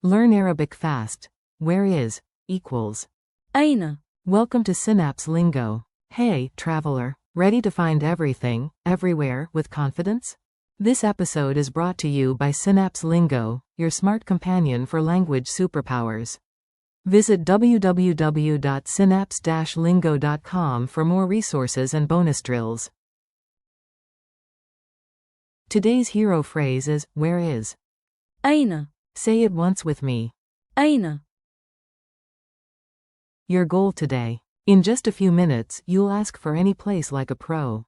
Learn Arabic fast. Where is equals أين. Welcome to Synapse Lingo. Hey, traveler, ready to find everything, everywhere, with confidence? This episode is brought to you by Synapse Lingo, your smart companion for language superpowers. Visit www.synapse-lingo.com for more resources and bonus drills. Today's hero phrase is, where is? أين. Say it once with me. أين. Your goal today. In just a few minutes, you'll ask for any place like a pro.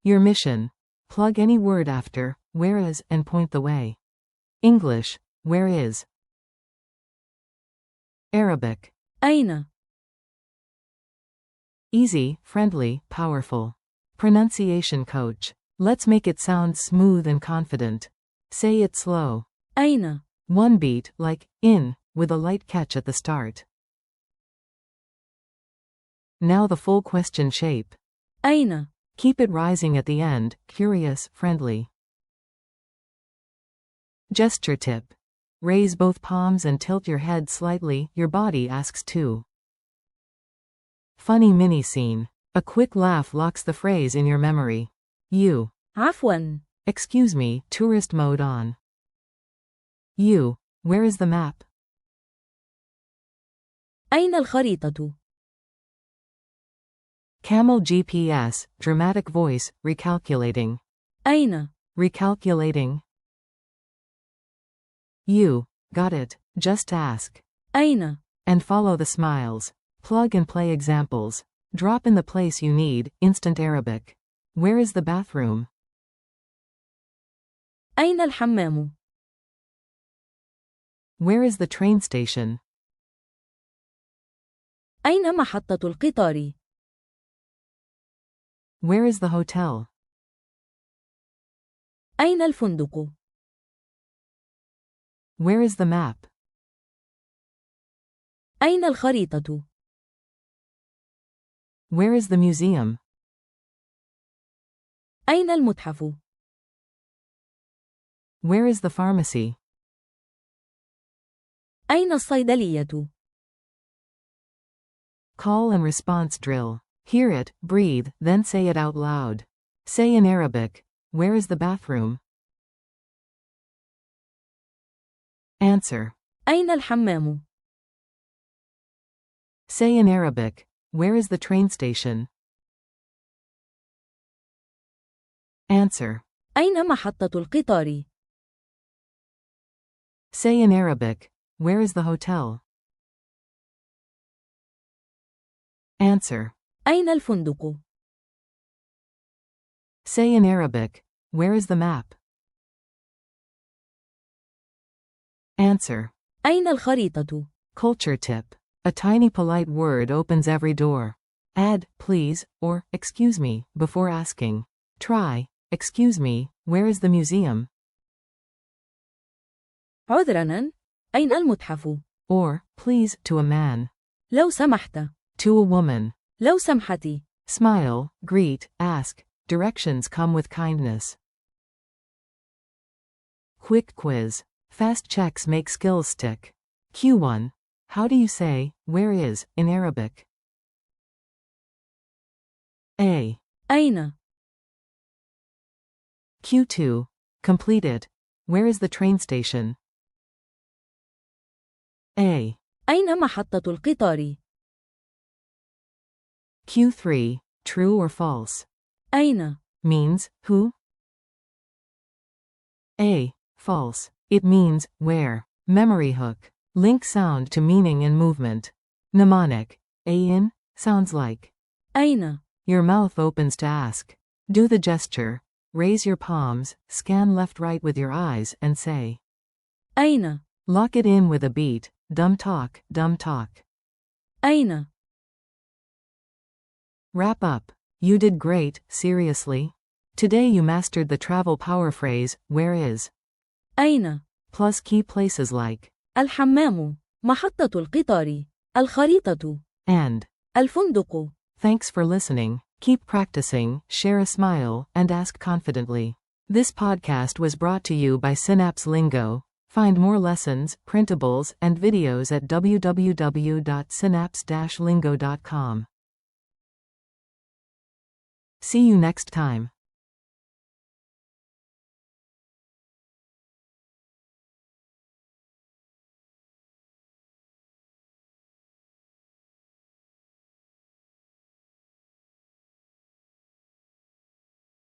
Your mission. Plug any word after, where is, and point the way. English, where is? Arabic. أين. Easy, friendly, powerful. Pronunciation coach. Let's make it sound smooth and confident. Say it slow. أين. One beat, like, in, with a light catch at the start. Now the full question shape. أين. Keep it rising at the end, curious, friendly. Gesture tip. Raise both palms and tilt your head slightly, your body asks too. Funny mini scene. A quick laugh locks the phrase in your memory. You. عفواً. Excuse me, tourist mode on. You. Where is the map? أين الخريطة؟ Camel GPS, dramatic voice, recalculating. أين. Recalculating. You. Got it, just ask. أين. And follow the smiles. Plug and play examples. Drop in the place you need, instant Arabic. Where is the bathroom? أين الحمام؟ Where is the train station? أين محطة القطار؟ Where is the hotel? أين الفندق؟ Where is the map? أين الخريطة؟ Where is the museum? أين المتحف؟ Where is the pharmacy? أين الصيدلية؟ Call and response drill. Hear it, breathe, then say it out loud. Say in Arabic, where is the bathroom? Answer. أين الحمام؟ Say in Arabic, where is the train station? Answer. أين محطة القطار؟ Say in Arabic, where is the hotel? Answer. أين الفندق؟ Say in Arabic, where is the map? Answer. أين الخريطة؟ Culture tip. A tiny polite word opens every door. Add, please, or, excuse me, before asking. Try, excuse me, where is the museum? عذراً، أين المتحف؟ Or, please, to a man. لو سمحت. To a woman. لو سمحتي. Smile, greet, ask. Directions come with kindness. Quick quiz. Fast checks make skills stick. Q1. How do you say, where is, in Arabic? A. أين. Q2. Complete it. Where is the train station? A. أين محطة القطار؟ Q3. True or false? أين. Means, who? A. False. It means, where. Memory hook. Link sound to meaning and movement. Mnemonic. A-in, sounds like. أين. Your mouth opens to ask. Do the gesture. Raise your palms, scan left-right with your eyes, and say. أين. Lock it in with a beat. Dumb talk, dumb talk. أين. Wrap up. You did great, seriously. Today you mastered the travel power phrase, where is. أين. Plus key places like. الحمام. محطة القطار. الخريطة. And. الفندق. Thanks for listening. Keep practicing, share a smile, and ask confidently. This podcast was brought to you by Synapse Lingo. Find more lessons, printables, and videos at www.synapse-lingo.com. See you next time.